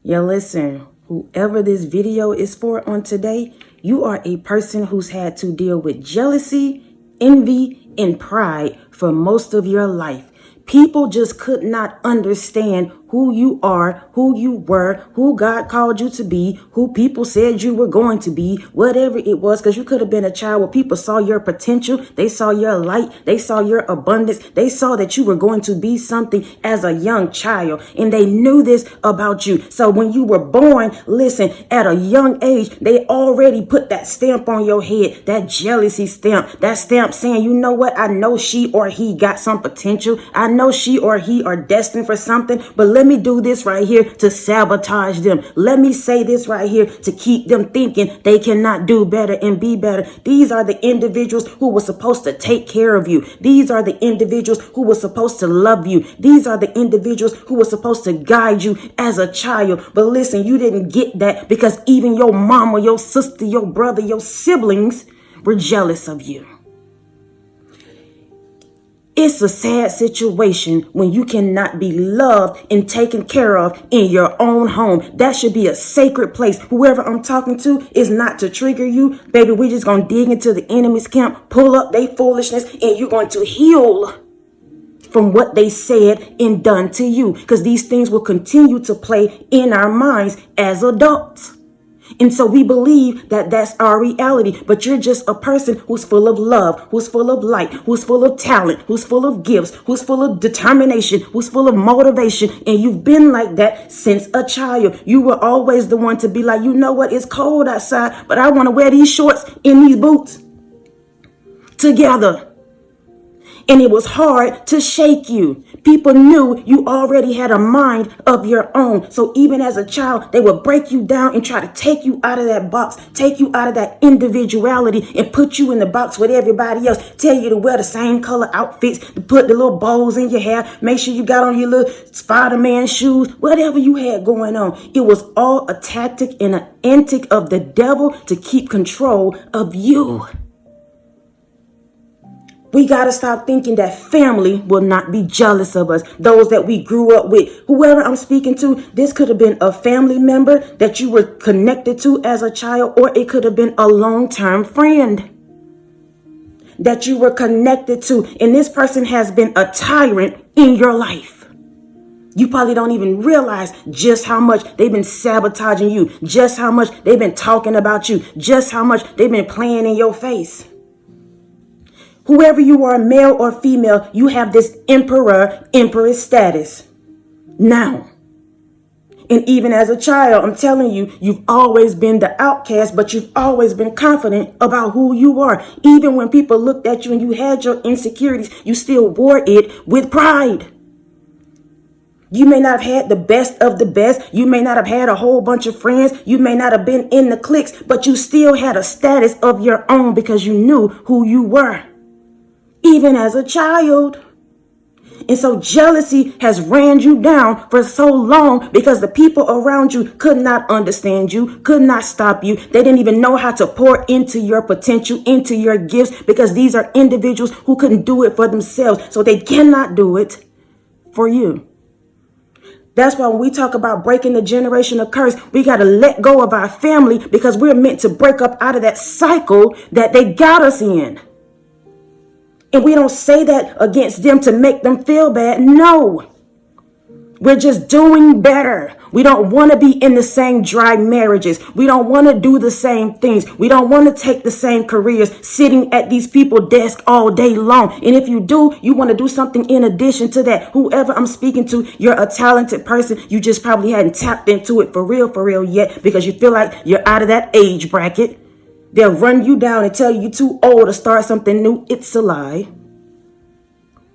Yeah, listen, whoever this video is for on today, you are a person who's had to deal with jealousy, envy, and pride for most of your life. People just could not understand who you are, who you were, who God called you to be, who people said you were going to be, whatever it was, because you could have been a child where people saw your potential, they saw your light, they saw your abundance, they saw that you were going to be something as a young child, and they knew this about you. So when you were born, listen, at a young age, they already put that stamp on your head, that jealousy stamp, that stamp saying, you know what, I know she or he got some potential, I know she or he are destined for something, but let me do this right here to sabotage them. Let me say this right here to keep them thinking they cannot do better and be better. These are the individuals who were supposed to take care of you. These are the individuals who were supposed to love you. These are the individuals who were supposed to guide you as a child. But listen, you didn't get that because even your mama, your sister, your brother, your siblings were jealous of you. It's a sad situation when you cannot be loved and taken care of in your own home. That should be a sacred place. Whoever I'm talking to is not to trigger you. Baby, we're just going to dig into the enemy's camp, pull up their foolishness, and you're going to heal from what they said and done to you. Because these things will continue to play in our minds as adults. And so we believe that that's our reality, but you're just a person who's full of love, who's full of light, who's full of talent, who's full of gifts, who's full of determination, who's full of motivation. And you've been like that since a child. You were always the one to be like, you know what, it's cold outside, but I want to wear these shorts and these boots together. And it was hard to shake you. People knew you already had a mind of your own. So even as a child, they would break you down and try to take you out of that box, take you out of that individuality and put you in the box with everybody else. Tell you to wear the same color outfits, to put the little bows in your hair, make sure you got on your little Spider-Man shoes, whatever you had going on. It was all a tactic and an antic of the devil to keep control of you. We got to stop thinking that family will not be jealous of us. Those that we grew up with, whoever I'm speaking to, this could have been a family member that you were connected to as a child, or it could have been a long-term friend that you were connected to. And this person has been a tyrant in your life. You probably don't even realize just how much they've been sabotaging you, just how much they've been talking about you, just how much they've been playing in your face. Whoever you are, male or female, you have this empress status now. And even as a child, I'm telling you, you've always been the outcast, but you've always been confident about who you are. Even when people looked at you and you had your insecurities, you still wore it with pride. You may not have had the best of the best. You may not have had a whole bunch of friends. You may not have been in the cliques, but you still had a status of your own because you knew who you were. Even as a child. And so jealousy has ran you down for so long because the people around you could not understand you, could not stop you. They didn't even know how to pour into your potential, into your gifts, because these are individuals who couldn't do it for themselves. So they cannot do it for you. That's why when we talk about breaking the generational curse, we got to let go of our family because we're meant to break up out of that cycle that they got us in. And we don't say that against them to make them feel bad. No, we're just doing better. We don't want to be in the same dry marriages. We don't want to do the same things. We don't want to take the same careers, sitting at these people's desks all day long. And if you do, you want to do something in addition to that. Whoever I'm speaking to, you're a talented person. You just probably hadn't tapped into it for real yet because you feel like you're out of that age bracket. They'll run you down and tell you you're too old to start something new. It's a lie.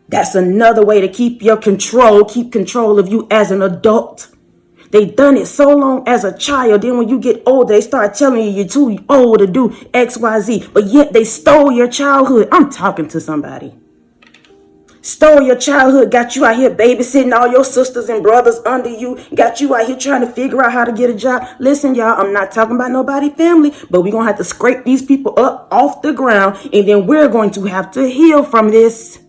That's another way to keep control of you as an adult. They've done it so long as a child. Then when you get older, they start telling you you're too old to do X, Y, Z. But yet they stole your childhood. I'm talking to somebody. Stole your childhood, got you out here babysitting all your sisters and brothers under you, got you out here trying to figure out how to get a job. Listen, y'all, I'm not talking about nobody's family, but we're going to have to scrape these people up off the ground, and then we're going to have to heal from this.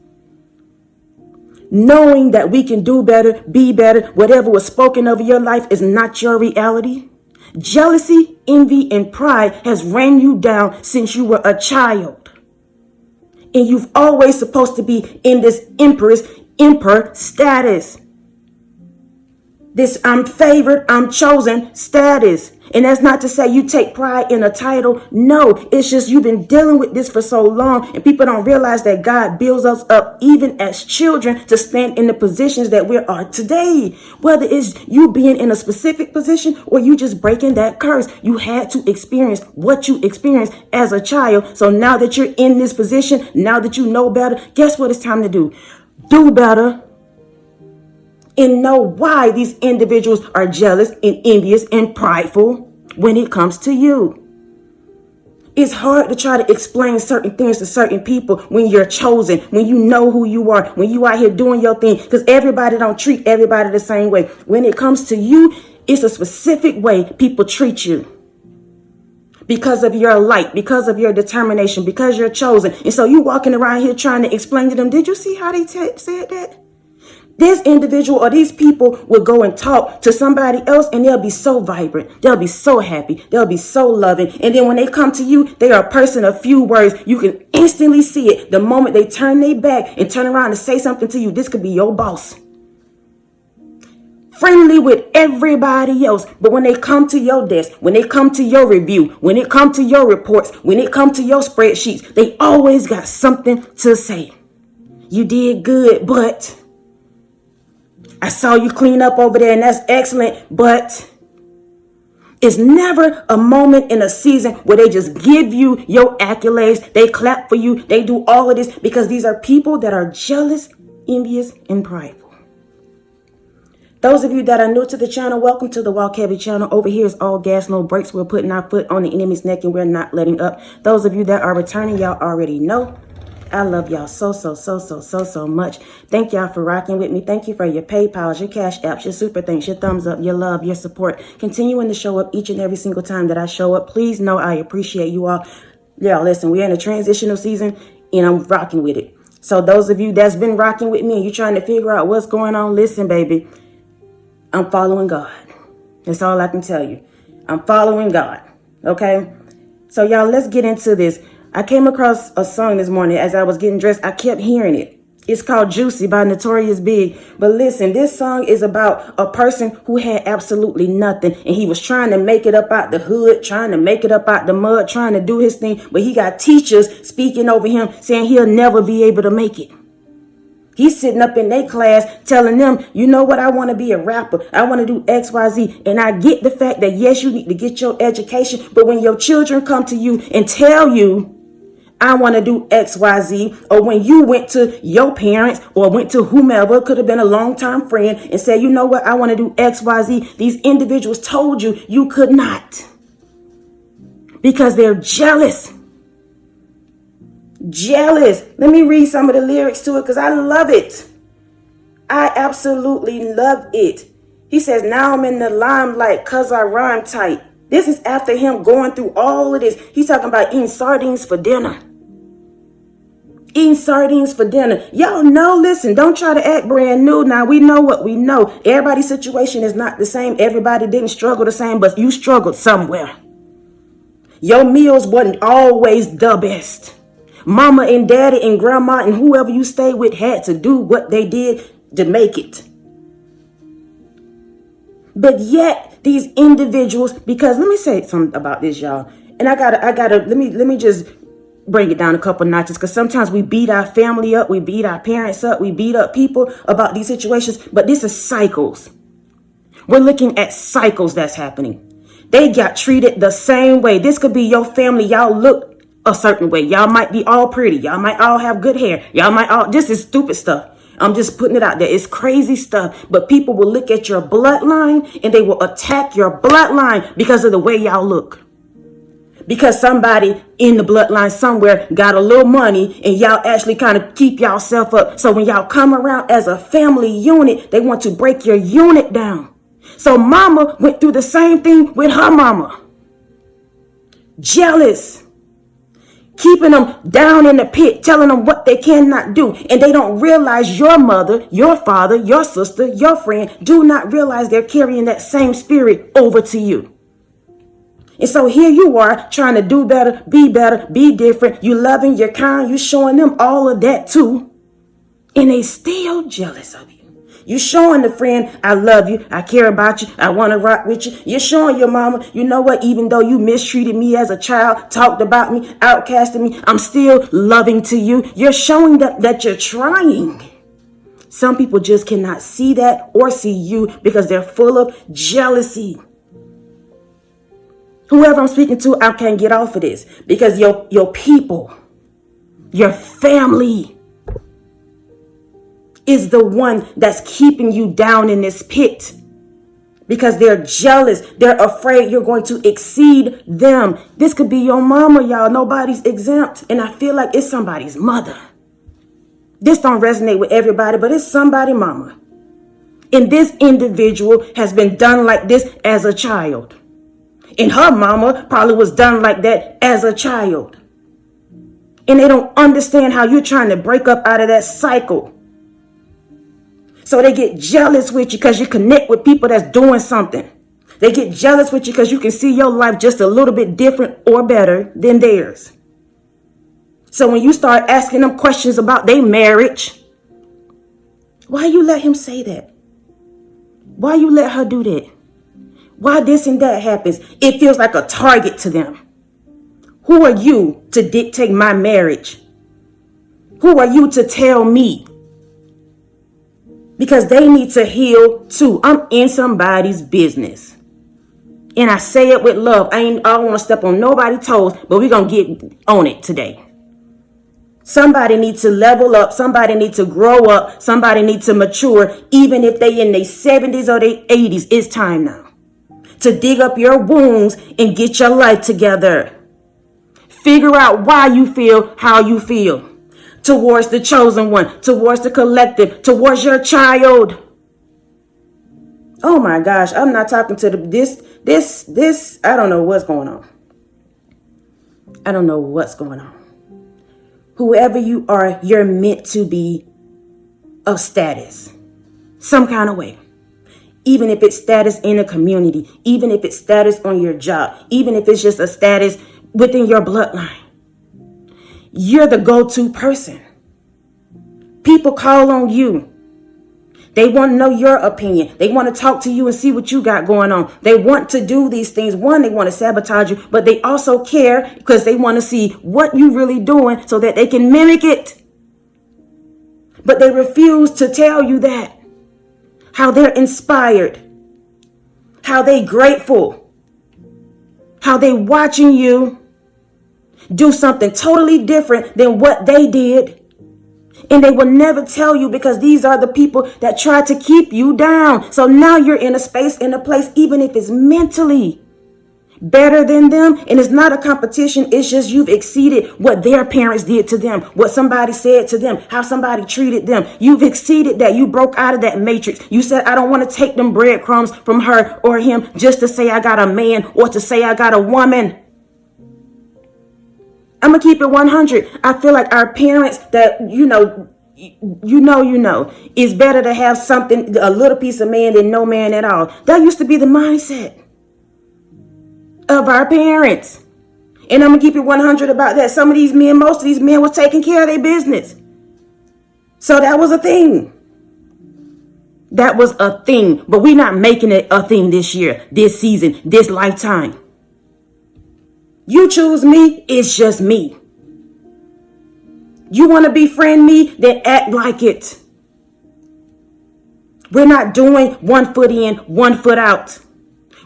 Knowing that we can do better, be better, whatever was spoken over your life is not your reality. Jealousy, envy, and pride has ran you down since you were a child. And you've always supposed to be in this emperor status. This I'm favored, I'm chosen status. And that's not to say you take pride in a title. No, it's just you've been dealing with this for so long, and people don't realize that God builds us up even as children to stand in the positions that we are today. Whether it's you being in a specific position or you just breaking that curse, you had to experience what you experienced as a child. So now that you're in this position, now that you know better, guess what it's time to do? Do better. And know why these individuals are jealous and envious and prideful when it comes to you. It's hard to try to explain certain things to certain people when you're chosen, when you know who you are, when you out here doing your thing, because everybody don't treat everybody the same way. When it comes to you, it's a specific way people treat you. Because of your light, because of your determination, because you're chosen. And so you walking around here trying to explain to them, did you see how they said that? This individual or these people will go and talk to somebody else and they'll be so vibrant. They'll be so happy. They'll be so loving. And then when they come to you, they are a person of few words. You can instantly see it. The moment they turn their back and turn around and say something to you, this could be your boss. Friendly with everybody else. But when they come to your desk, when they come to your review, when it come to your reports, when it come to your spreadsheets, they always got something to say. You did good, but I saw you clean up over there and that's excellent, but it's never a moment in a season where they just give you your accolades. They clap for you. They do all of this because these are people that are jealous, envious, and prideful. Those of you that are new to the channel, welcome to the Walk Heavy channel. Over here is all gas, no brakes. We're putting our foot on the enemy's neck and we're not letting up. Those of you that are returning, y'all already know. I love y'all so much. Thank y'all for rocking with me. Thank you for your PayPals, your Cash Apps, your super thanks, your thumbs up, your love, your support. Continuing to show up each and every single time that I show up. Please know I appreciate you all. Yeah, listen, we're in a transitional season and I'm rocking with it. So those of you that's been rocking with me and you're trying to figure out what's going on, listen, baby, I'm following God. That's all I can tell you. I'm following God. Okay? So y'all, let's get into this. I came across a song this morning as I was getting dressed. I kept hearing it. It's called Juicy by Notorious Big. But listen, this song is about a person who had absolutely nothing. And he was trying to make it up out the hood, trying to make it up out the mud, trying to do his thing. But he got teachers speaking over him saying he'll never be able to make it. He's sitting up in their class telling them, you know what, I want to be a rapper. I want to do X, Y, Z. And I get the fact that, yes, you need to get your education. But when your children come to you and tell you, I want to do X, Y, Z, or when you went to your parents or went to whomever, could have been a longtime friend and said, you know what, I want to do X, Y, Z. These individuals told you you could not because they're jealous. Jealous. Let me read some of the lyrics to it because I love it. I absolutely love it. He says, now I'm in the limelight because I rhyme tight. This is after him going through all of this. He's talking about eating sardines for dinner. Eating sardines for dinner. Y'all know, listen, don't try to act brand new. Now, we know what we know. Everybody's situation is not the same. Everybody didn't struggle the same, but you struggled somewhere. Your meals wasn't always the best. Mama and daddy and grandma and whoever you stayed with had to do what they did to make it. But yet these individuals, because let me say something about this, y'all. And I gotta, let me just bring it down a couple notches, because sometimes we beat our family up, we beat our parents up, we beat up people about these situations, but this is cycles. We're looking at cycles that's happening. They got treated the same way. This could be your family. Y'all look a certain way. Y'all might be all pretty. Y'all might all have good hair. Y'all might all, this is stupid stuff. I'm just putting it out there. It's crazy stuff. But people will look at your bloodline and they will attack your bloodline because of the way y'all look. Because somebody in the bloodline somewhere got a little money and y'all actually kind of keep yourself up. So when y'all come around as a family unit, they want to break your unit down. So mama went through the same thing with her mama. Jealous. keeping them down in the pit, telling them what they cannot do. And they don't realize your mother, your father, your sister, your friend do not realize they're carrying that same spirit over to you. And so here you are trying to do better, be different. You loving, you're kind, you showing them all of that too. And they still jealous of you. You showing the friend, I love you, I care about you, I want to rock with you. You're showing your mama, you know what, even though you mistreated me as a child, talked about me, outcasted me, I'm still loving to you. You're showing that you're trying. Some people just cannot see that or see you because they're full of jealousy. Whoever I'm speaking to, I can't get off of this because your people, your family is the one that's keeping you down in this pit because they're jealous. They're afraid you're going to exceed them. This could be your mama, y'all. Nobody's exempt. And I feel like it's somebody's mother. This don't resonate with everybody, but it's somebody's mama. And this individual has been done like this as a child. And her mama probably was done like that as a child. And they don't understand how you're trying to break up out of that cycle. So they get jealous with you because you connect with people that's doing something. They get jealous with you because you can see your life just a little bit different or better than theirs. So when you start asking them questions about their marriage, why you let him say that? Why you let her do that? Why this and that happens? It feels like a target to them. Who are you to dictate my marriage? Who are you to tell me? Because they need to heal too. I'm in somebody's business. And I say it with love. I don't want to step on nobody's toes, but we're going to get on it today. Somebody needs to level up. Somebody needs to grow up. Somebody needs to mature. Even if they in their 70s or their 80s, it's time now to dig up your wounds and get your life together. Figure out why you feel how you feel. Towards the chosen one, towards the collective, towards your child. Oh my gosh, I'm not talking to this. I don't know what's going on. I don't know what's going on. Whoever you are, you're meant to be of status, some kind of way. Even if it's status in a community, even if it's status on your job, even if it's just a status within your bloodline. You're the go-to person. People call on you. They want to know your opinion. They want to talk to you and see what you got going on. They want to do these things. One, they want to sabotage you, but they also care because they want to see what you really doing so that they can mimic it. But they refuse to tell you that. How they're inspired. How they grateful. How they watching you do something totally different than what they did. And they will never tell you because these are the people that try to keep you down. So now you're in a space, in a place, even if it's mentally better than them. And it's not a competition. It's just you've exceeded what their parents did to them, what somebody said to them, how somebody treated them. You've exceeded that. You broke out of that matrix. You said, I don't want to take them breadcrumbs from her or him just to say I got a man or to say I got a woman. I'm going to keep it 100. I feel like our parents that, you know, it's better to have something, a little piece of man than no man at all. That used to be the mindset of our parents. And I'm going to keep it 100 about that. Some of these men, most of these men was taking care of their business. So that was a thing. That was a thing. But we're not making it a thing this year, this season, this lifetime. You choose me, it's just me. You want to befriend me, then act like it. We're not doing 1 foot in, 1 foot out.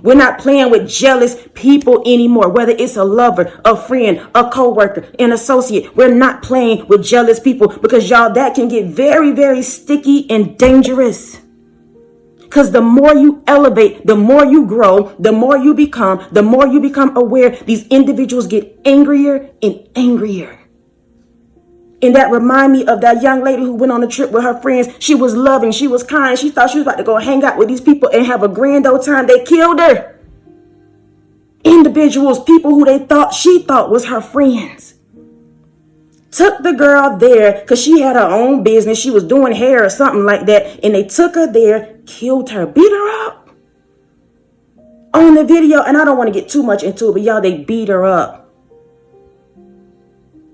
We're not playing with jealous people anymore, whether it's a lover, a friend, a coworker, an associate. We're not playing with jealous people because y'all, that can get very, very sticky and dangerous. Because the more you elevate, the more you grow, the more you become aware, these individuals get angrier and angrier. And that remind me of that young lady who went on a trip with her friends. She was loving, she was kind. She thought she was about to go hang out with these people and have a grand old time. They killed her. Individuals, people who she thought was her friends. took the girl there because she had her own business. She was doing hair or something like that. And they took her there, killed her, beat her up on the video. And I don't want to get too much into it, but y'all, they beat her up.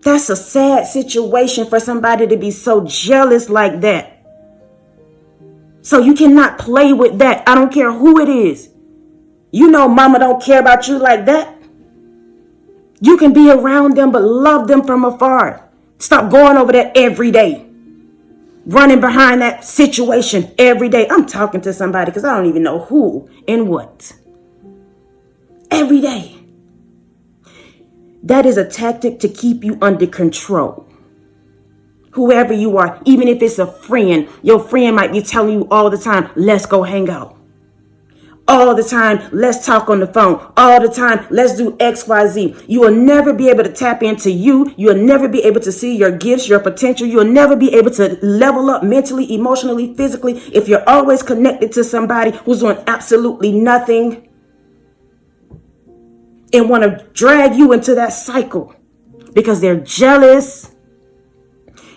That's a sad situation for somebody to be so jealous like that. So you cannot play with that. I don't care who it is. You know mama don't care about you like that. You can be around them, but love them from afar. Stop going over there every day. Running behind that situation every day. I'm talking to somebody because I don't even know who and what. Every day. That is a tactic to keep you under control. Whoever you are, even if it's a friend, your friend might be telling you all the time, let's go hang out. All the time, let's talk on the phone. All the time, let's do X, Y, Z. You will never be able to tap into you. You'll never be able to see your gifts, your potential. You'll never be able to level up mentally, emotionally, physically if you're always connected to somebody who's doing absolutely nothing and want to drag you into that cycle because they're jealous.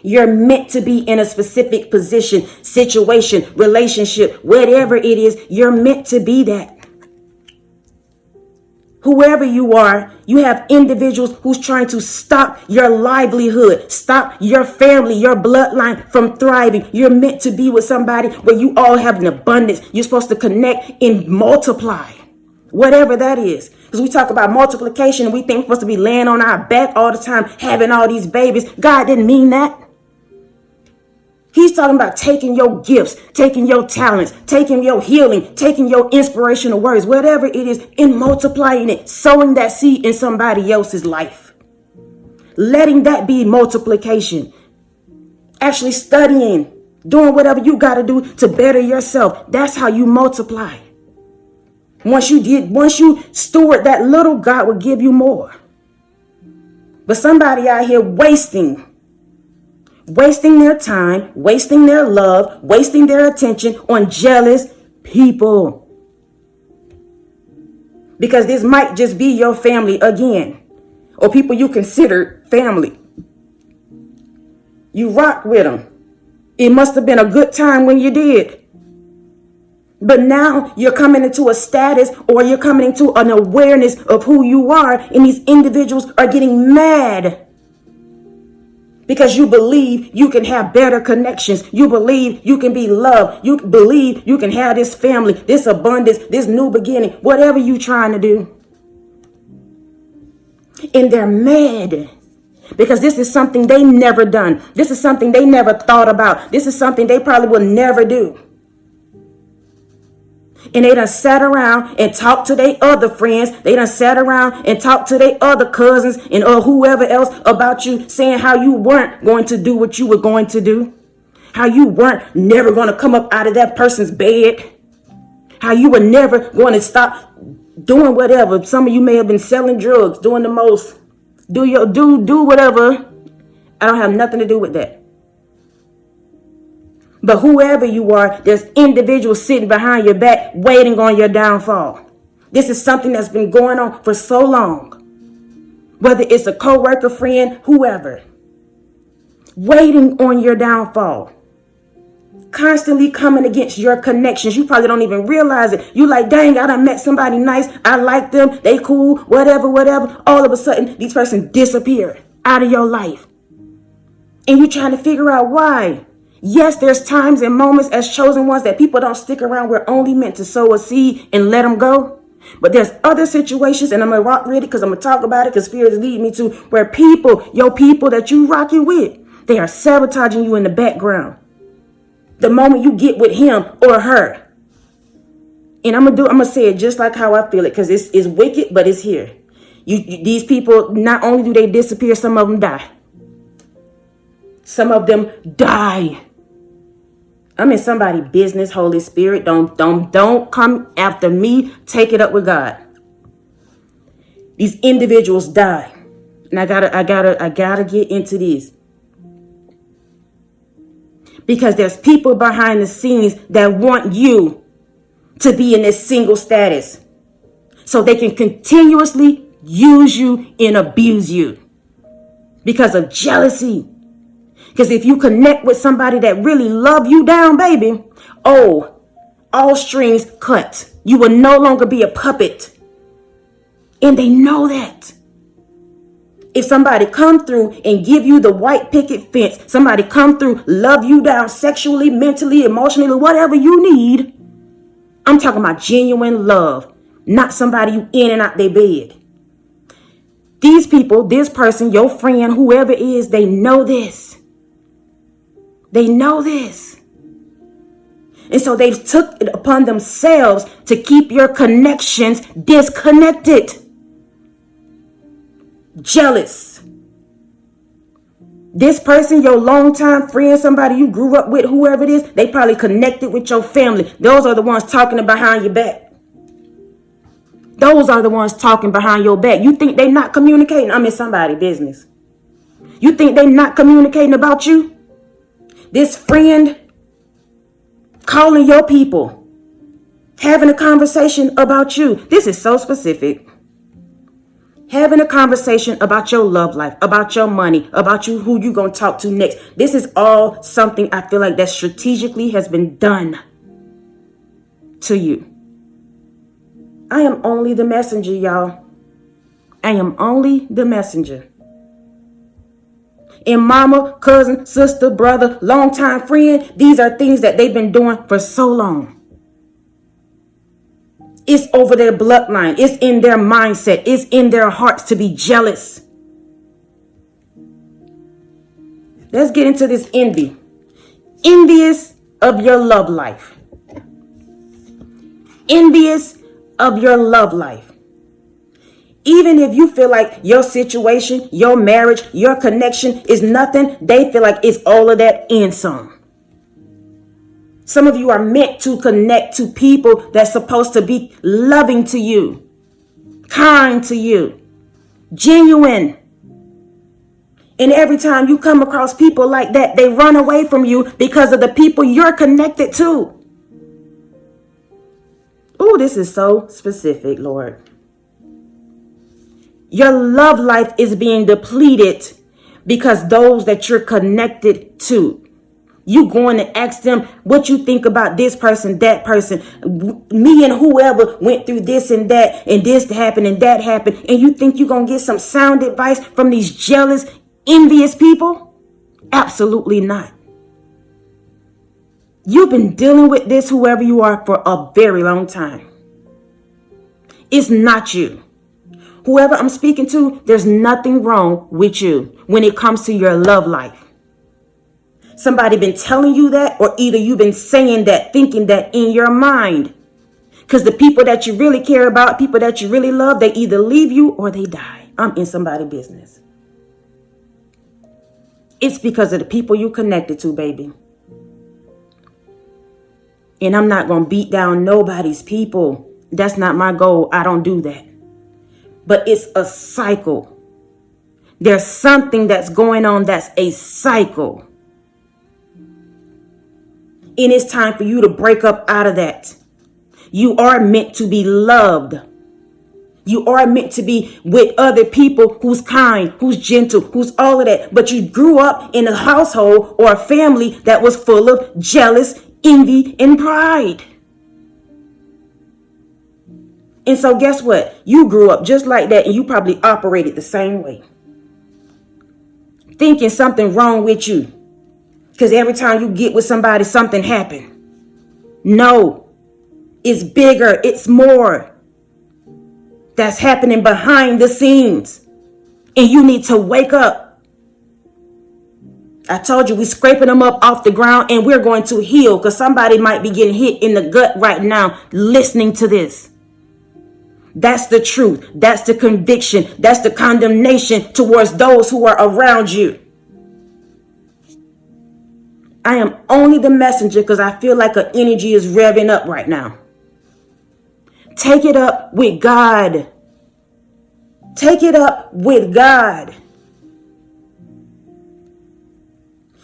You're meant to be in a specific position, situation, relationship, whatever it is, you're meant to be that. Whoever you are, you have individuals who's trying to stop your livelihood, stop your family, your bloodline from thriving. You're meant to be with somebody where you all have an abundance. You're supposed to connect and multiply, whatever that is. Because we talk about multiplication and we think we're supposed to be laying on our back all the time, having all these babies. God didn't mean that. He's talking about taking your gifts, taking your talents, taking your healing, taking your inspirational words, whatever it is, and multiplying it, sowing that seed in somebody else's life. Letting that be multiplication. Actually studying, doing whatever you got to do to better yourself. That's how you multiply. Once you steward that little, God will give you more. But somebody out here wasting their time, wasting their love, wasting their attention on jealous people. Because this might just be your family again, or people you consider family. You rock with them. It must have been a good time when you did. But now you're coming into a status, or you're coming into an awareness of who you are, and these individuals are getting mad. Because you believe you can have better connections. You believe you can be loved. You believe you can have this family, this abundance, this new beginning, whatever you're trying to do. And they're mad because this is something they never done. This is something they never thought about. This is something they probably will never do. And they done sat around and talked to their other friends. They done sat around and talked to their other cousins and whoever else about you, saying how you weren't going to do what you were going to do. How you weren't never going to come up out of that person's bed. How you were never going to stop doing whatever. Some of you may have been selling drugs, doing the most. Do whatever. I don't have nothing to do with that. But whoever you are, there's individuals sitting behind your back waiting on your downfall. This is something that's been going on for so long. Whether it's a coworker, friend, whoever. Waiting on your downfall. Constantly coming against your connections. You probably don't even realize it. You like, dang, I done met somebody nice. I like them. They cool, whatever. All of a sudden, these person disappear out of your life. And you're trying to figure out why. Yes, there's times and moments as chosen ones that people don't stick around. We're only meant to sow a seed and let them go. But there's other situations, and I'm going to rock with it because I'm going to talk about it because Spirit is leading me to where your people that you rocking with, they are sabotaging you in the background. The moment you get with him or her. And I'm going to say it just like how I feel it because it's wicked, but it's here. These people, not only do they disappear, some of them die. Some of them die. I'm in somebody's business, Holy Spirit. Don't come after me. Take it up with God. These individuals die. And I gotta get into this. Because there's people behind the scenes that want you to be in this single status. So they can continuously use you and abuse you. because of jealousy. Because if you connect with somebody that really love you down, baby, oh, all strings cut. You will no longer be a puppet. And they know that. If somebody come through and give you the white picket fence, somebody come through, love you down sexually, mentally, emotionally, whatever you need. I'm talking about genuine love, not somebody you in and out their bed. These people, this person, your friend, whoever it is, they know this. They know this. And so they've took it upon themselves to keep your connections disconnected. Jealous. This person, your longtime friend, somebody you grew up with, whoever it is, they probably connected with your family. Those are the ones talking behind your back. Those are the ones talking behind your back. You think they not communicating? I'm in somebody's business. You think they not communicating about you? This friend calling your people, having a conversation about you. This is so specific. Having a conversation about your love life, about your money, about you, who you going to talk to next. This is all something I feel like that strategically has been done to you. I am only the messenger, y'all. I am only the messenger. And mama, cousin, sister, brother, longtime friend, these are things that they've been doing for so long. It's over their bloodline. It's in their mindset. It's in their hearts to be jealous. Let's get into this envy. Envious of your love life. Envious of your love life. Even if you feel like your situation, your marriage, your connection is nothing, they feel like it's all of that and some. Some of you are meant to connect to people that's supposed to be loving to you, kind to you, genuine. And every time you come across people like that, they run away from you because of the people you're connected to. Oh, this is so specific, Lord. Your love life is being depleted because those that you're connected to. You going to ask them what you think about this person, that person. Me and whoever went through this and this happened and that happened. And you think you're going to get some sound advice from these jealous, envious people? Absolutely not. You've been dealing with this, whoever you are, for a very long time. It's not you. Whoever I'm speaking to, there's nothing wrong with you when it comes to your love life. Somebody been telling you that, or either you've been saying that, thinking that in your mind. Because the people that you really care about, people that you really love, they either leave you or they die. I'm in somebody's business. It's because of the people you connected to, baby. And I'm not going to beat down nobody's people. That's not my goal. I don't do that. But it's a cycle. There's something that's going on that's a cycle. And it's time for you to break up out of that. You are meant to be loved. You are meant to be with other people who's kind, who's gentle, who's all of that. But you grew up in a household or a family that was full of jealous, envy, and pride. And so guess what? You grew up just like that, and you probably operated the same way. Thinking something wrong with you. Because every time you get with somebody, something happened. No, it's bigger. It's more. That's happening behind the scenes. And you need to wake up. I told you we're scraping them up off the ground and we're going to heal, because somebody might be getting hit in the gut right now listening to this. That's the truth. That's the conviction. That's the condemnation towards those who are around you. I am only the messenger because I feel like an energy is revving up right now. Take it up with God. Take it up with God.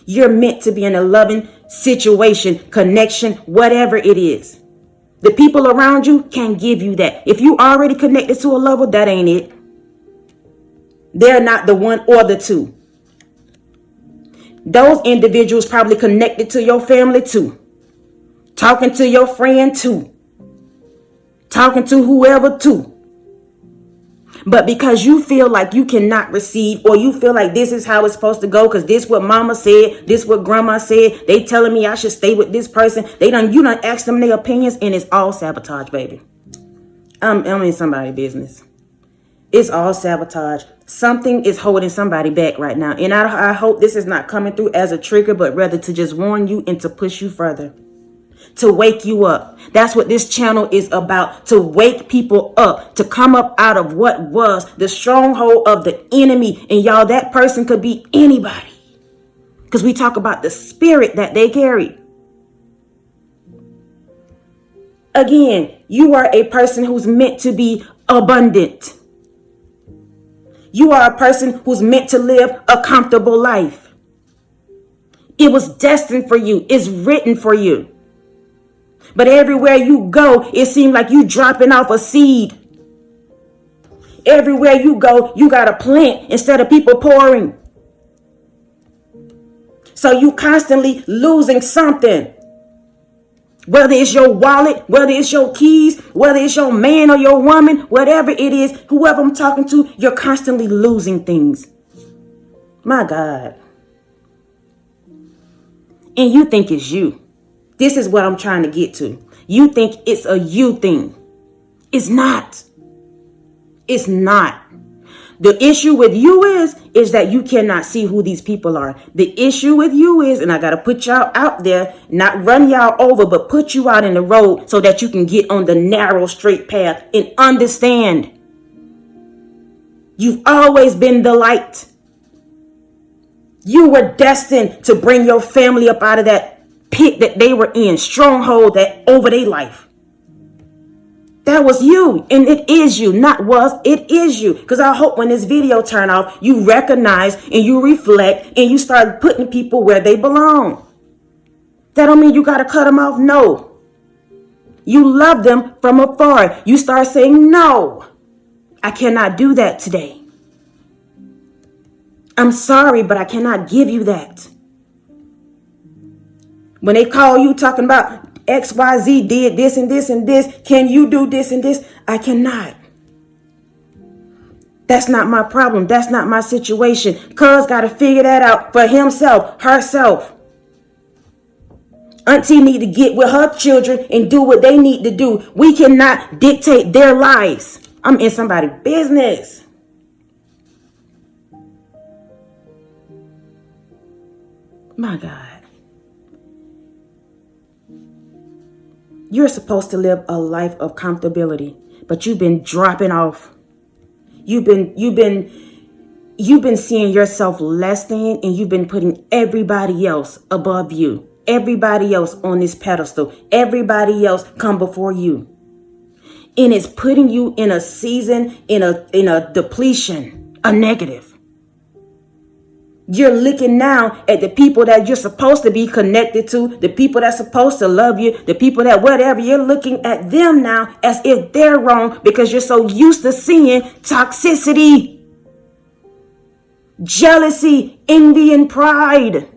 You're meant to be in a loving situation, connection, whatever it is. The people around you can give you that. If you already connected to a level, that ain't it. They're not the one or the two. Those individuals probably connected to your family too. Talking to your friend too. Talking to whoever too. But because you feel like you cannot receive, or you feel like this is how it's supposed to go, because this what mama said, this what grandma said, they telling me I should stay with this person. You done ask them their opinions, and it's all sabotage, baby. I'm in somebody's business. It's all sabotage. Something is holding somebody back right now. And I hope this is not coming through as a trigger, but rather to just warn you and to push you further. To wake you up. That's what this channel is about. To wake people up. To come up out of what was the stronghold of the enemy. And y'all, that person could be anybody. Because we talk about the spirit that they carry. Again, you are a person who's meant to be abundant. You are a person who's meant to live a comfortable life. It was destined for you. It's written for you. But everywhere you go, it seems like you dropping off a seed. Everywhere you go, you got to plant instead of people pouring. So you constantly losing something. Whether it's your wallet, whether it's your keys, whether it's your man or your woman, whatever it is, whoever I'm talking to, you're constantly losing things. My God. And you think it's you. This is what I'm trying to get to. You think it's a you thing. It's not. It's not. The issue with you is that you cannot see who these people are. The issue with you is, and I got to put y'all out there, not run y'all over, but put you out in the road so that you can get on the narrow, straight path and understand. You've always been the light. You were destined to bring your family up out of that pit that they were in, stronghold that over their life. That was you, and it is you, not was, it is you. Because I hope when this video turn off, you recognize and you reflect and you start putting people where they belong. That don't mean you got to cut them off, no. You love them from afar. You start saying, no, I cannot do that today. I'm sorry, but I cannot give you that. When they call you talking about XYZ did this and this and this, can you do this and this? I cannot. That's not my problem. That's not my situation. Cuz got to figure that out for himself, herself. Auntie need to get with her children and do what they need to do. We cannot dictate their lives. I'm in somebody's business. My God. You're supposed to live a life of comfortability, but you've been dropping off. You've been seeing yourself less than, and you've been putting everybody else above you. Everybody else on this pedestal. Everybody else come before you. And it's putting you in a season, in a depletion, a negative. You're looking now at the people that you're supposed to be connected to, the people that's supposed to love you, the people that whatever, you're looking at them now as if they're wrong because you're so used to seeing toxicity, jealousy, envy, and pride.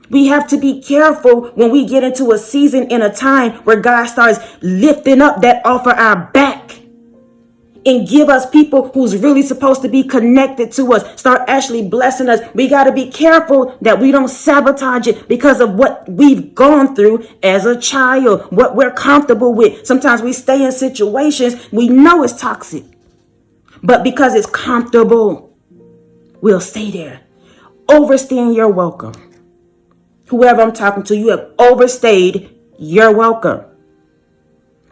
We have to be careful when we get into a season in a time where God starts lifting up that off of our back. And give us people who's really supposed to be connected to us. Start actually blessing us. We got to be careful that we don't sabotage it because of what we've gone through as a child, what we're comfortable with. Sometimes we stay in situations we know it's toxic, but because it's comfortable, we'll stay there. Overstaying your welcome. Whoever I'm talking to, you have overstayed your welcome.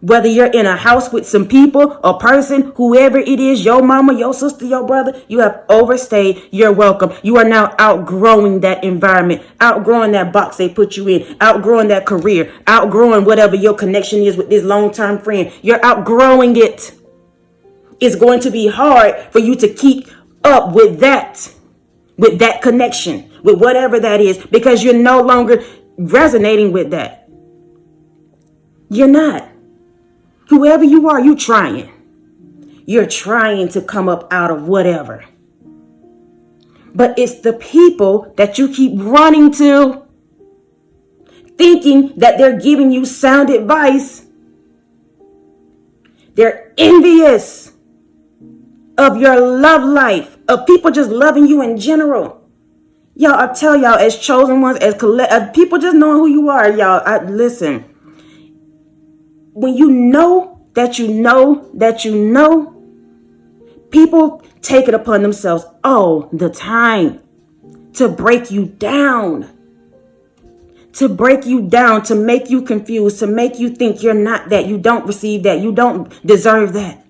Whether you're in a house with some people, a person, whoever it is, your mama, your sister, your brother, you have overstayed your welcome. You are now outgrowing that environment, outgrowing that box they put you in, outgrowing that career, outgrowing whatever your connection is with this long-term friend. You're outgrowing it. It's going to be hard for you to keep up with that connection, with whatever that is, because you're no longer resonating with that. You're not. Whoever you are, you're trying to come up out of whatever. But it's the people that you keep running to, thinking that they're giving you sound advice. They're envious of your love life, of people just loving you in general. Y'all, I tell y'all, as chosen ones, as people just knowing who you are, y'all, listen. When you know that you know that you know, people take it upon themselves all the time to break you down. To break you down, to make you confused, to make you think you're not that, you don't receive that, you don't deserve that.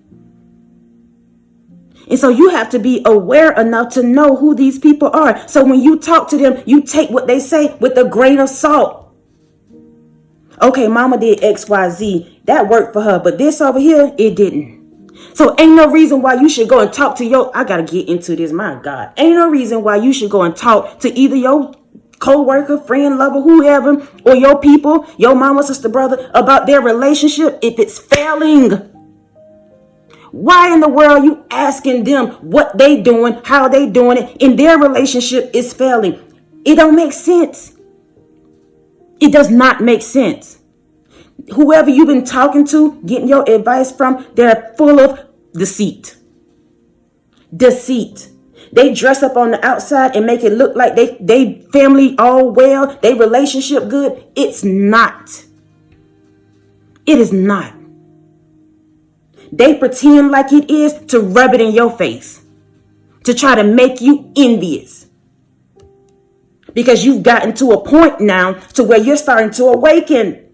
And so you have to be aware enough to know who these people are. So when you talk to them, you take what they say with a grain of salt. Okay, mama did X, Y, Z. That worked for her. But this over here, it didn't. So ain't no reason why you should go and talk to I got to get into this, my God. Ain't no reason why you should go and talk to either your co-worker, friend, lover, whoever, or your people, your mama, sister, brother, about their relationship if it's failing. Why in the world are you asking them what they doing, how they doing it, and their relationship is failing? It don't make sense. It does not make sense. Whoever you've been talking to, getting your advice from, they're full of deceit. Deceit. They dress up on the outside and make it look like they family all well, they relationship good. It's not. It is not. They pretend like it is to rub it in your face, to try to make you envious. Because you've gotten to a point now to where you're starting to awaken.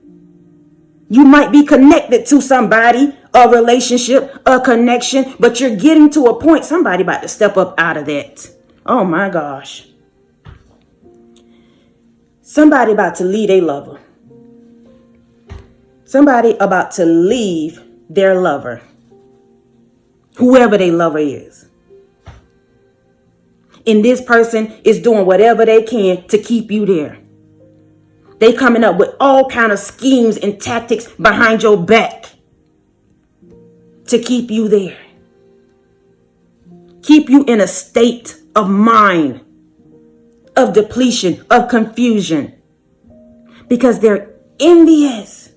You might be connected to somebody, a relationship, a connection, but you're getting to a point, somebody about to step up out of that. Oh my gosh. Somebody about to leave a lover. Somebody about to leave their lover, whoever their lover is. And this person is doing whatever they can to keep you there. They coming up with all kind of schemes and tactics behind your back to keep you there. Keep you in a state of mind, of depletion, of confusion. Because they're envious.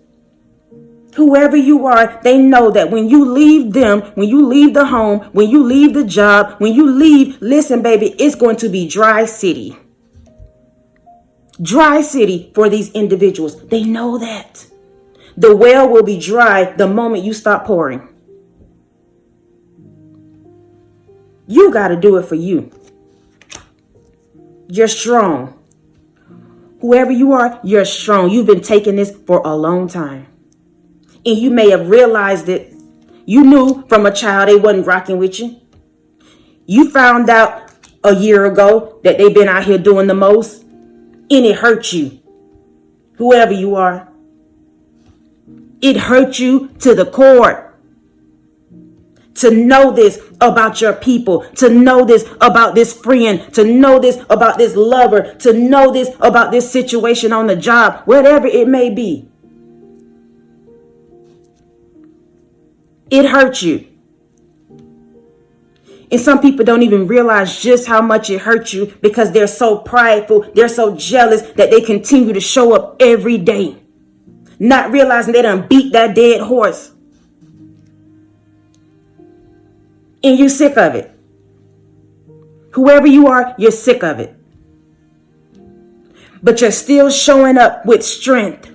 Whoever you are, they know that when you leave them, when you leave the home, when you leave the job, when you leave, listen, baby, it's going to be dry city. Dry city for these individuals. They know that. The well will be dry the moment you stop pouring. You got to do it for you. You're strong. Whoever you are, you're strong. You've been taking this for a long time. And you may have realized it. You knew from a child they wasn't rocking with you. You found out a year ago that they've been out here doing the most. And it hurt you. Whoever you are. It hurt you to the core. To know this about your people. To know this about this friend. To know this about this lover. To know this about this situation on the job. Whatever it may be. It hurt you. And some people don't even realize just how much it hurt you because they're so prideful, they're so jealous that they continue to show up every day. Not realizing they done beat that dead horse. And you're sick of it. Whoever you are, you're sick of it. But you're still showing up with strength.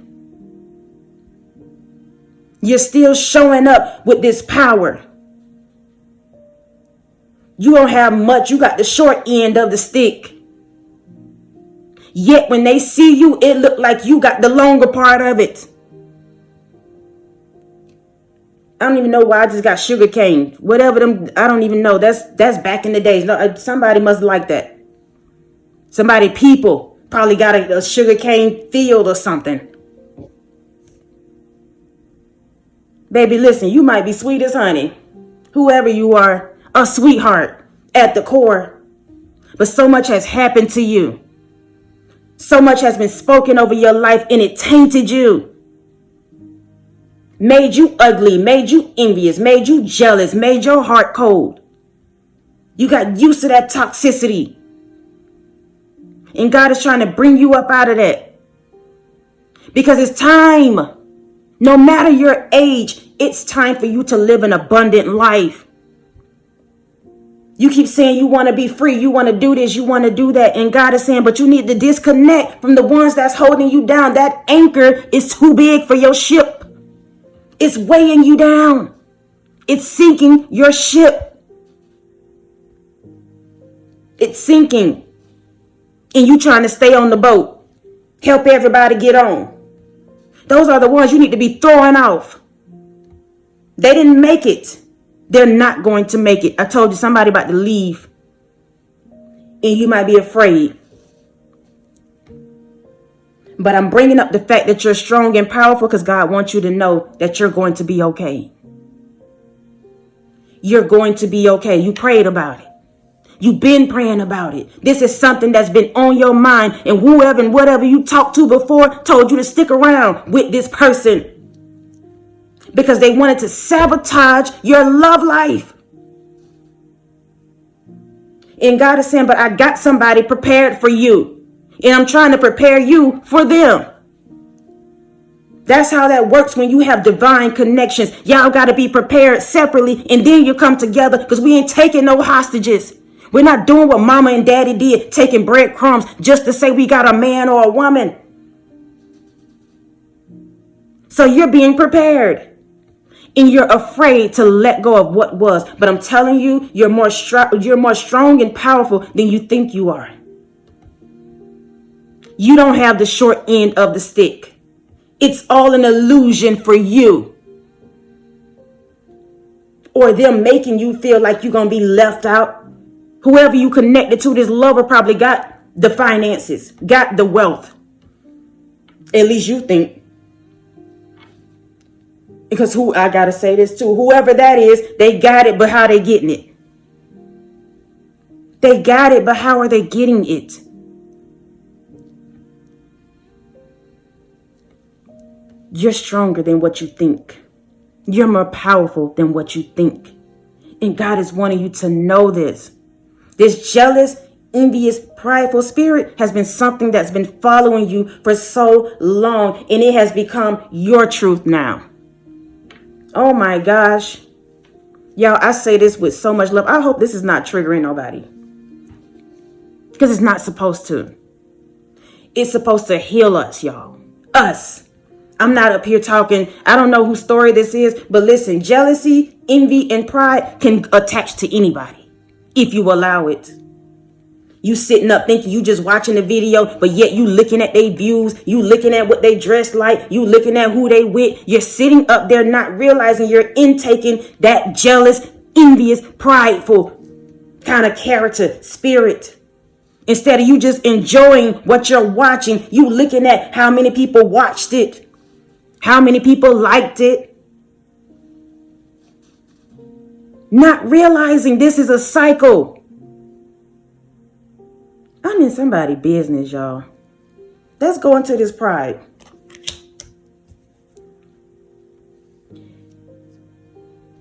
You're still showing up with this power. You don't have much. You got the short end of the stick. Yet when they see you, it look like you got the longer part of it. I don't even know why I just got sugar cane. Whatever them, I don't even know. That's back in the days. No, somebody must like that. People probably got a sugar cane field or something. Baby, listen, you might be sweet as honey. Whoever you are, a sweetheart at the core. But so much has happened to you. So much has been spoken over your life and it tainted you. Made you ugly, made you envious, made you jealous, made your heart cold. You got used to that toxicity. And God is trying to bring you up out of that. Because it's time. No matter your age, it's time for you to live an abundant life. You keep saying you want to be free. You want to do this. You want to do that. And God is saying, but you need to disconnect from the ones that's holding you down. That anchor is too big for your ship. It's weighing you down. It's sinking your ship. It's sinking. And you trying to stay on the boat. Help everybody get on. Those are the ones you need to be throwing off. They didn't make it. They're not going to make it. I told you somebody about to leave. And you might be afraid. But I'm bringing up the fact that you're strong and powerful because God wants you to know that you're going to be okay. You're going to be okay. You prayed about it. You've been praying about it. This is something that's been on your mind. And whoever and whatever you talked to before told you to stick around with this person. Because they wanted to sabotage your love life. And God is saying, but I got somebody prepared for you. And I'm trying to prepare you for them. That's how that works when you have divine connections. Y'all got to be prepared separately. And then you come together because we ain't taking no hostages. We're not doing what mama and daddy did, taking breadcrumbs just to say we got a man or a woman. So you're being prepared. And you're afraid to let go of what was. But I'm telling you, you're more strong and powerful than you think you are. You don't have the short end of the stick. It's all an illusion for you. Or them making you feel like you're going to be left out. Whoever you connected to, this lover probably got the finances, got the wealth. At least you think. Because I got to say this too. Whoever that is, they got it, but how they getting it? They got it, but how are they getting it? You're stronger than what you think. You're more powerful than what you think. And God is wanting you to know this. This jealous, envious, prideful spirit has been something that's been following you for so long. And it has become your truth now. Oh my gosh. Y'all, I say this with so much love. I hope this is not triggering nobody. Because it's not supposed to. It's supposed to heal us, y'all. Us. I'm not up here talking. I don't know whose story this is. But listen, jealousy, envy, and pride can attach to anybody. If you allow it. You sitting up thinking you just watching the video, but yet you looking at their views, you looking at what they dress like, you looking at who they with. You're sitting up there not realizing you're intaking that jealous, envious, prideful kind of character, spirit. Instead of you just enjoying what you're watching, you looking at how many people watched it, how many people liked it. Not realizing this is a cycle. I'm in somebody's business, y'all. Let's go into this pride.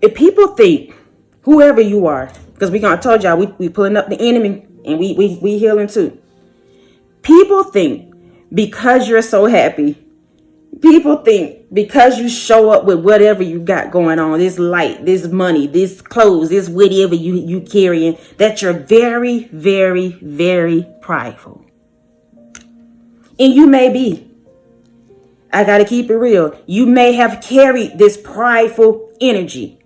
If people think, whoever you are, because we gonna told y'all we pulling up the enemy and we healing too. People think because you're so happy, people think because you show up with whatever you got going on, this light, this money, this clothes, this whatever you carrying, that you're very, very, very prideful. And you may be. I got to keep it real. You may have carried this prideful energy.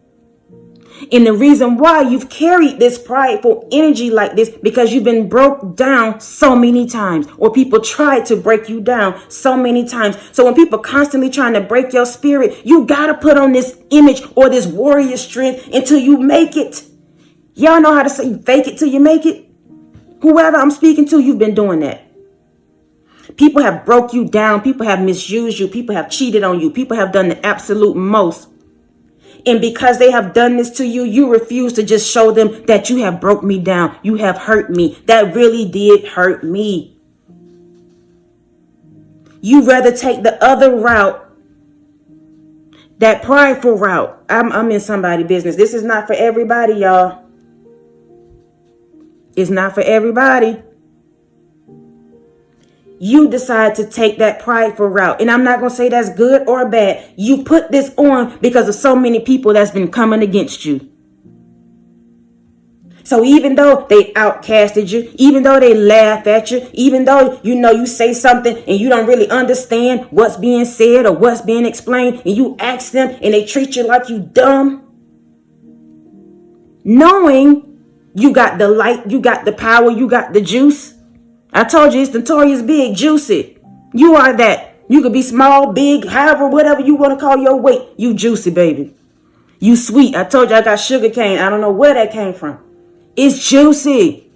And the reason why you've carried this prideful energy like this, because you've been broke down so many times, or people tried to break you down so many times. So when people constantly trying to break your spirit, you got to put on this image or this warrior strength until you make it. Y'all know how to say fake it till you make it. Whoever I'm speaking to, you've been doing that. People have broke you down. People have misused you. People have cheated on you. People have done the absolute most. And because they have done this to you, you refuse to just show them that you have broke me down. You have hurt me. That really did hurt me. You rather take the other route, that prideful route. I'm in somebody's business. This is not for everybody, y'all. It's not for everybody. You decide to take that prideful route. And I'm not going to say that's good or bad. You put this on because of so many people that's been coming against you. So even though they outcasted you, even though they laugh at you, even though you say something and you don't really understand what's being said or what's being explained, and you ask them and they treat you like you dumb, knowing you got the light, you got the power, you got the juice. I told you it's notorious big, juicy. You are that. You could be small, big, however, whatever you want to call your weight. You juicy, baby. You sweet. I told you I got sugar cane. I don't know where that came from. It's juicy.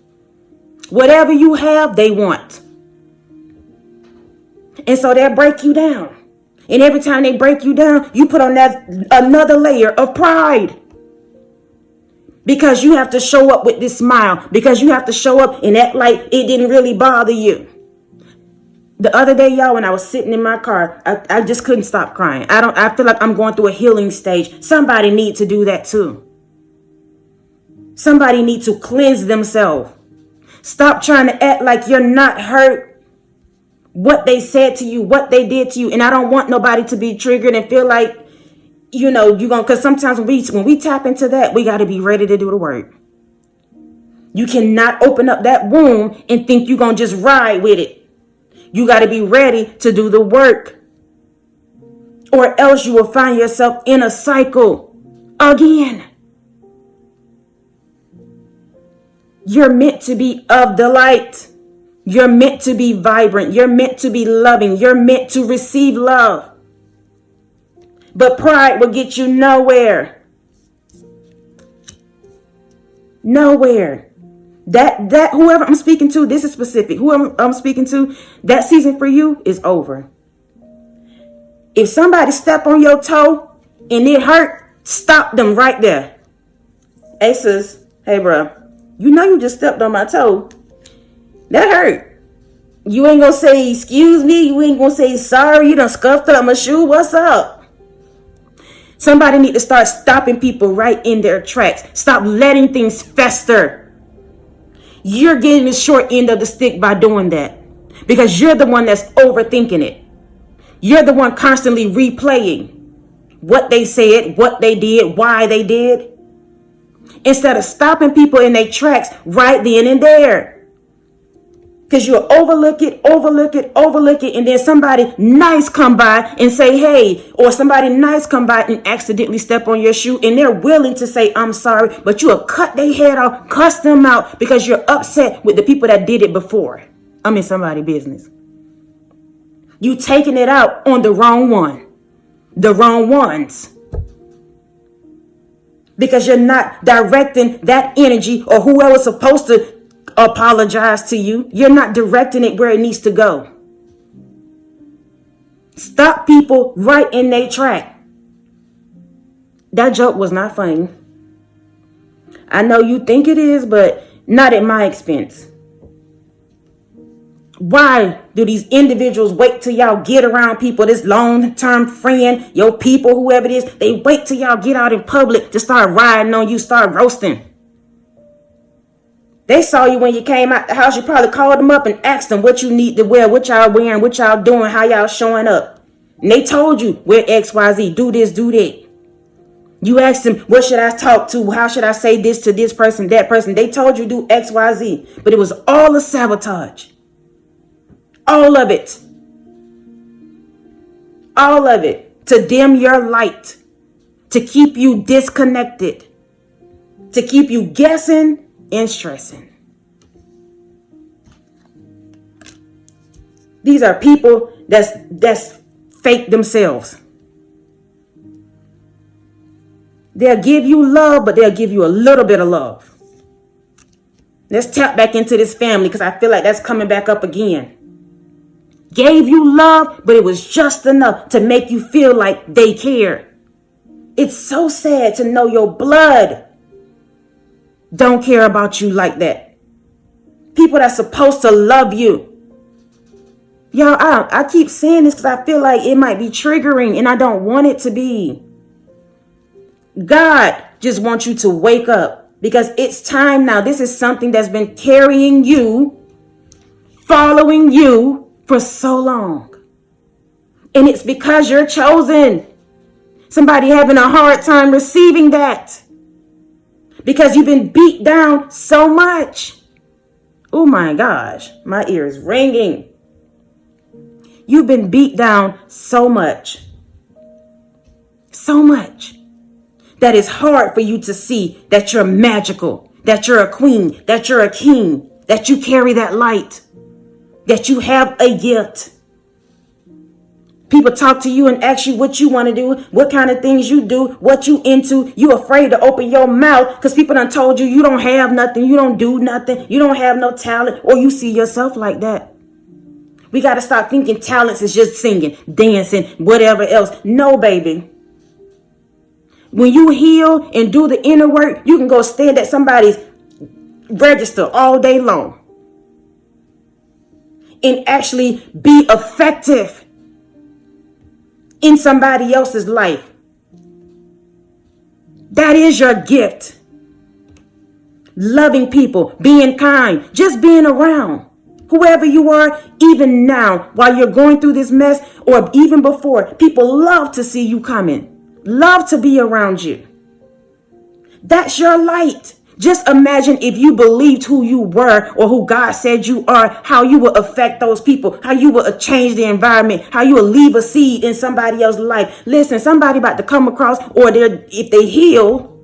Whatever you have, they want. And so they'll break you down. And every time they break you down, you put on that another layer of pride. Because you have to show up with this smile. Because you have to show up and act like it didn't really bother you. The other day, y'all, when I was sitting in my car, I just couldn't stop crying. I feel like I'm going through a healing stage. Somebody needs to do that too. Somebody needs to cleanse themselves. Stop trying to act like you're not hurt. What they said to you, what they did to you. And I don't want nobody to be triggered and feel like, you're going to, because sometimes when we tap into that, we got to be ready to do the work. You cannot open up that wound and think you're going to just ride with it. You got to be ready to do the work. Or else you will find yourself in a cycle again. You're meant to be of the light. You're meant to be vibrant. You're meant to be loving. You're meant to receive love. But pride will get you nowhere. Nowhere. That whoever I'm speaking to, this is specific. Whoever I'm speaking to, that season for you is over. If somebody step on your toe and it hurt, stop them right there. Hey sis, hey bro, you just stepped on my toe. That hurt. You ain't gonna say excuse me. You ain't gonna say sorry. You done scuffed up my shoe. What's up? Somebody need to start stopping people right in their tracks. Stop letting things fester. You're getting the short end of the stick by doing that. Because you're the one that's overthinking it. You're the one constantly replaying what they said, what they did, why they did. Instead of stopping people in their tracks right then and there. Because you'll overlook it, and then somebody nice come by and say, hey, or somebody nice come by and accidentally step on your shoe, and they're willing to say, I'm sorry, but you'll cut their head off, cuss them out because you're upset with the people that did it before. I'm in somebody's business. You taking it out on the wrong one, the wrong ones. Because you're not directing that energy or whoever's supposed to apologize to you. You're not directing it where it needs to go. Stop people right in their track. That joke was not funny. I know you think it is, but not at my expense. Why do these individuals wait till y'all get around people, this long-term friend, your people, whoever it is, they wait till y'all get out in public to start riding on you, start roasting. They saw you when you came out the house. You probably called them up and asked them what you need to wear, what y'all wearing, what y'all doing, how y'all showing up. And they told you, wear XYZ, do this, do that. You asked them, what should I talk to? How should I say this to this person, that person? They told you do XYZ. But it was all a sabotage. All of it. All of it. To dim your light. To keep you disconnected. To keep you guessing and stressing. These are people that's fake themselves. They'll give you love, but they'll give you a little bit of love. Let's tap back into this family because I feel like that's coming back up again. Gave you love, but it was just enough to make you feel like they cared. It's so sad to know your blood don't care about you like that. People that's supposed to love you. Y'all, I keep saying this because I feel like it might be triggering and I don't want it to be. God just wants you to wake up because it's time now. This is something that's been carrying you, following you for so long. And it's because you're chosen. Somebody having a hard time receiving that. Because you've been beat down so much. Oh my gosh, my ear is ringing. You've been beat down so much. So much. That it's hard for you to see that you're magical, that you're a queen, that you're a king, that you carry that light, that you have a gift. People talk to you and ask you what you want to do, what kind of things you do, what you into. You afraid to open your mouth because people done told you you don't have nothing, you don't do nothing, you don't have no talent, or you see yourself like that. We got to stop thinking talents is just singing, dancing, whatever else. No, baby. When you heal and do the inner work, you can go stand at somebody's register all day long and actually be effective in somebody else's life. That is your gift. Loving people, being kind, just being around. Whoever you are, even now, while you're going through this mess, or even before, people love to see you coming. Love to be around you. That's your light. Just imagine if you believed who you were or who God said you are, how you would affect those people, how you would change the environment, how you would leave a seed in somebody else's life. Listen, somebody about to come across, or if they heal,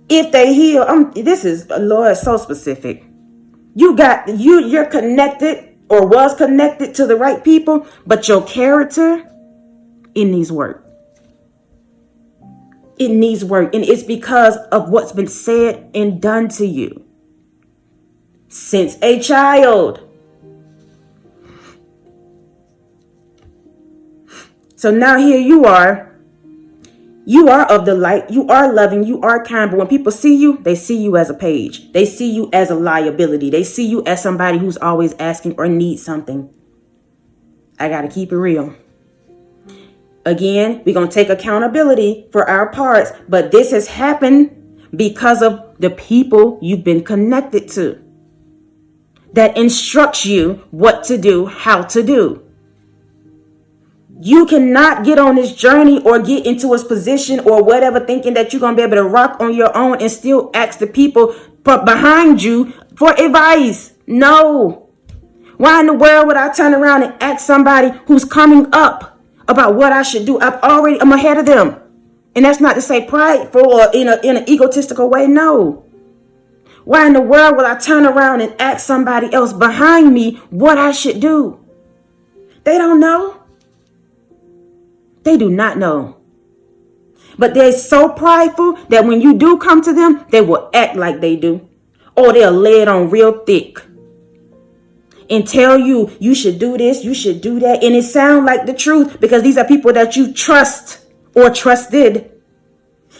this is, Lord, so specific. You're connected or was connected to the right people, but your character, it needs work. It needs work. And it's because of what's been said and done to you since a child. So now here you are. You are of the light. You are loving. You are kind. But when people see you, they see you as a page. They see you as a liability. They see you as somebody who's always asking or needs something. I got to keep it real. Again, we're going to take accountability for our parts, but this has happened because of the people you've been connected to that instructs you what to do, how to do. You cannot get on this journey or get into a position or whatever thinking that you're going to be able to rock on your own and still ask the people behind you for advice. No. Why in the world would I turn around and ask somebody who's coming up about what I should do? I'm ahead of them. And that's not to say prideful or in an egotistical way. No. Why in the world will I turn around and ask somebody else behind me what I should do? They don't know. They do not know. But they're so prideful that when you do come to them, they will act like they do. Or they'll lay it on real thick and tell you, you should do this, you should do that. And it sounds like the truth because these are people that you trust or trusted.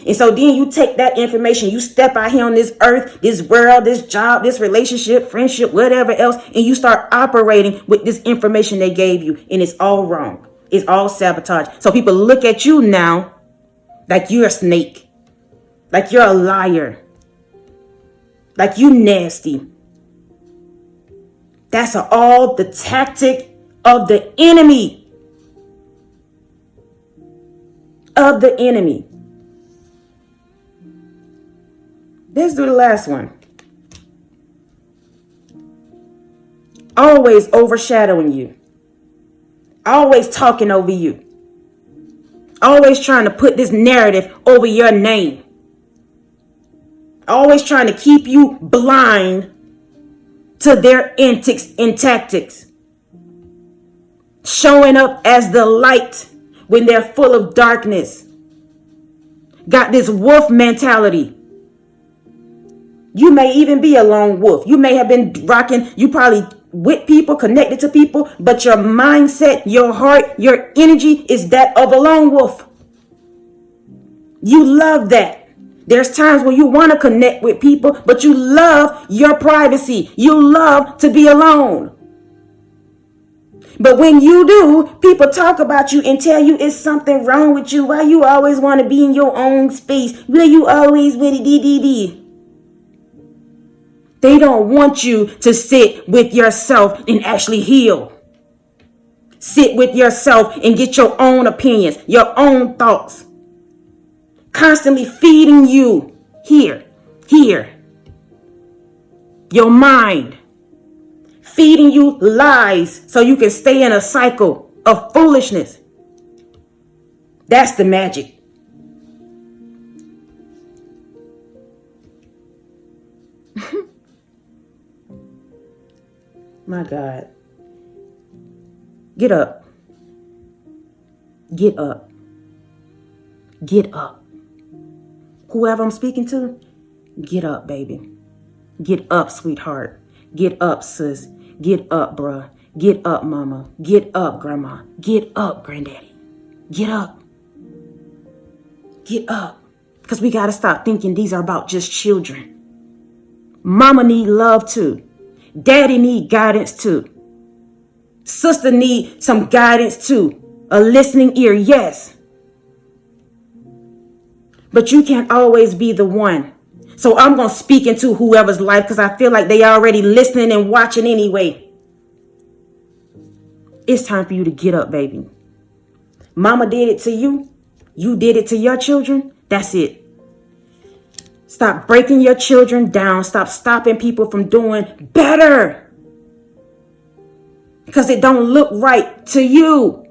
And so then you take that information, you step out here on this earth, this world, this job, this relationship, friendship, whatever else, and you start operating with this information they gave you. And it's all wrong. It's all sabotage. So people look at you now like you're a snake, like you're a liar, like you nasty. That's all the tactic of the enemy. Of the enemy. Let's do the last one. Always overshadowing you. Always talking over you. Always trying to put this narrative over your name. Always trying to keep you blind to their antics and tactics. Showing up as the light when they're full of darkness. Got this wolf mentality. You may even be a lone wolf. You may have been rocking, you probably with people, connected to people, but your mindset, your heart, your energy is that of a lone wolf. You love that. There's times when you want to connect with people, but you love your privacy. You love to be alone. But when you do, people talk about you and tell you it's something wrong with you. Why you always want to be in your own space? Why you always with it? They don't want you to sit with yourself and actually heal. Sit with yourself and get your own opinions, your own thoughts. Constantly feeding you here, your mind. Feeding you lies so you can stay in a cycle of foolishness. That's the magic. My God. Get up. Get up. Get up. Whoever I'm speaking to, get up, baby. Get up, sweetheart. Get up, sis. Get up, bruh. Get up, mama. Get up, grandma. Get up, granddaddy. Get up. Get up. Because we got to stop thinking these are about just children. Mama need love too. Daddy need guidance too. Sister need some guidance too. A listening ear, yes. But you can't always be the one. So I'm going to speak into whoever's life because I feel like they already listening and watching anyway. It's time for you to get up, baby. Mama did it to you. You did it to your children. That's it. Stop breaking your children down. Stop stopping people from doing better. Because it don't look right to you.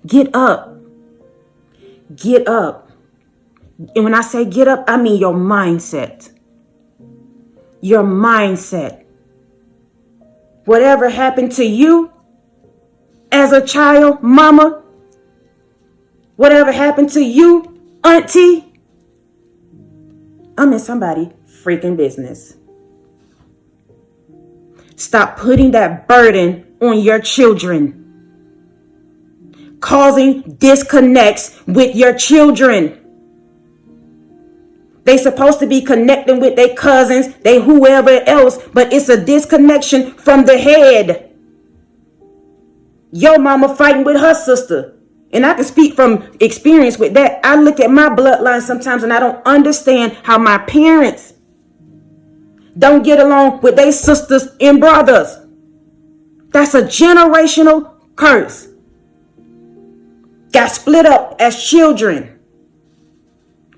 Get up. Get up. And when I say get up, I mean your mindset. Your mindset. Whatever happened to you as a child, mama, whatever happened to you, auntie, I'm in somebody freaking business. Stop putting that burden on your children. Causing disconnects with your children. They supposed to be connecting with their cousins, they whoever else, but it's a disconnection from the head. Your mama fighting with her sister. And I can speak from experience with that. I look at my bloodline sometimes and I don't understand how my parents don't get along with their sisters and brothers. That's a generational curse. Got split up as children.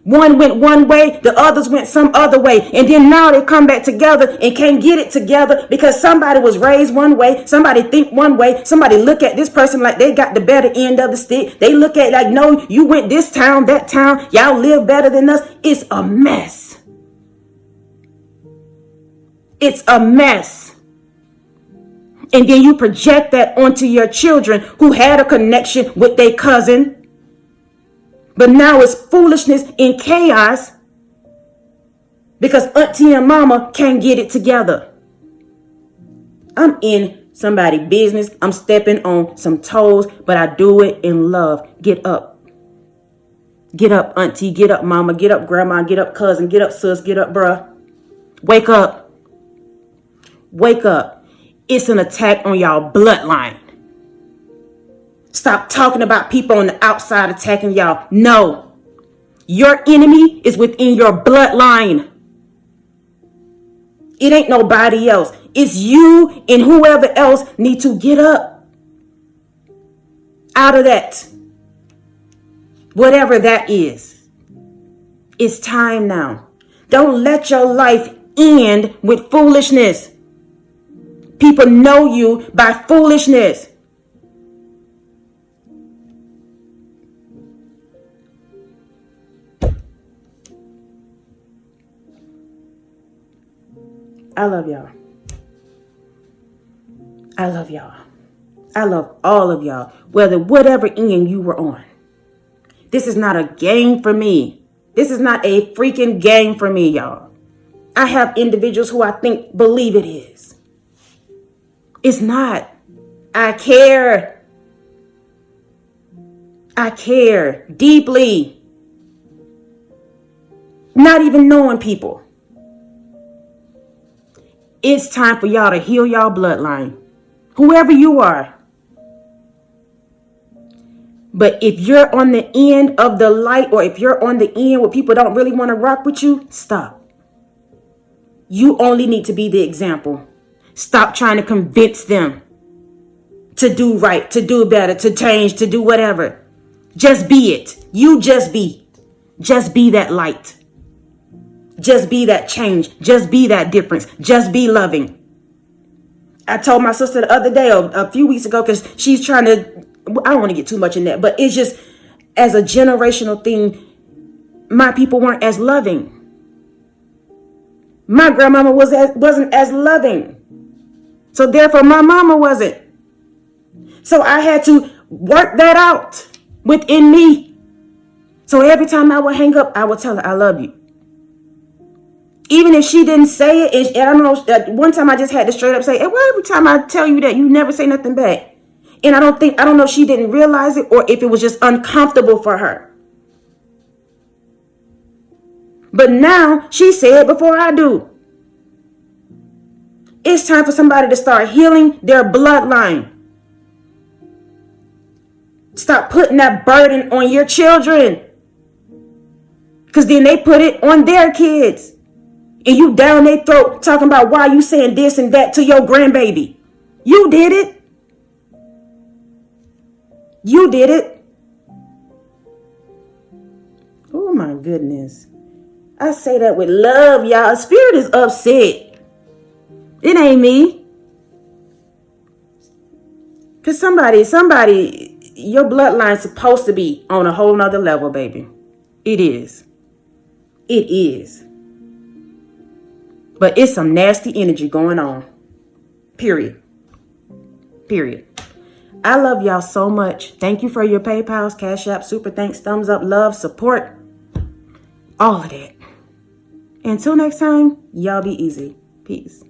One went one way, the others went some other way. And then now they come back together and can't get it together because somebody was raised one way, somebody think one way, somebody look at this person like they got the better end of the stick. They look at like, no, you went this town, that town, y'all live better than us. It's a mess. It's a mess. And then you project that onto your children who had a connection with their cousin. But now it's foolishness and chaos because auntie and mama can't get it together. I'm in somebody's business. I'm stepping on some toes, but I do it in love. Get up. Get up, auntie. Get up, mama. Get up, grandma. Get up, cousin. Get up, sis. Get up, bruh. Wake up. Wake up. It's an attack on y'all bloodline. Stop talking about people on the outside attacking y'all. No. Your enemy is within your bloodline. It ain't nobody else. It's you and whoever else need to get up out of that. Whatever that is. It's time now. Don't let your life end with foolishness. People know you by foolishness. I love y'all. I love y'all. I love all of y'all, whatever end you were on. This is not a game for me. This is not a freaking game for me, y'all. I have individuals who I think believe it is. It's not. I care. I care deeply. Not even knowing people. It's time for y'all to heal y'all bloodline. Whoever you are. But if you're on the end of the light or if you're on the end where people don't really want to rock with you, stop. You only need to be the example. Stop trying to convince them to do right, to do better, to change, to do whatever. Just be it. You just be. Just be that light. Just be that change. Just be that difference. Just be loving. I told my sister the other day, a few weeks ago, because she's trying to, I don't want to get too much in that, but it's just as a generational thing, my people weren't as loving. My grandmama wasn't as loving. So therefore, my mama wasn't. So I had to work that out within me. So every time I would hang up, I would tell her, I love you. Even if she didn't say it, and I don't know, one time I just had to straight up say, well, every time I tell you that, you never say nothing back. And I don't know if she didn't realize it or if it was just uncomfortable for her. But now she said before I do. It's time for somebody to start healing their bloodline. Stop putting that burden on your children. Because then they put it on their kids. And you down their throat talking about why you saying this and that to your grandbaby. You did it. You did it. Oh my goodness. I say that with love, y'all. Spirit is upset. It ain't me. Because somebody, your bloodline's supposed to be on a whole nother level, baby. It is. It is. But it's some nasty energy going on. Period. Period. I love y'all so much. Thank you for your PayPals, Cashapp, super thanks, thumbs up, love, support. All of that. Until next time, y'all be easy. Peace.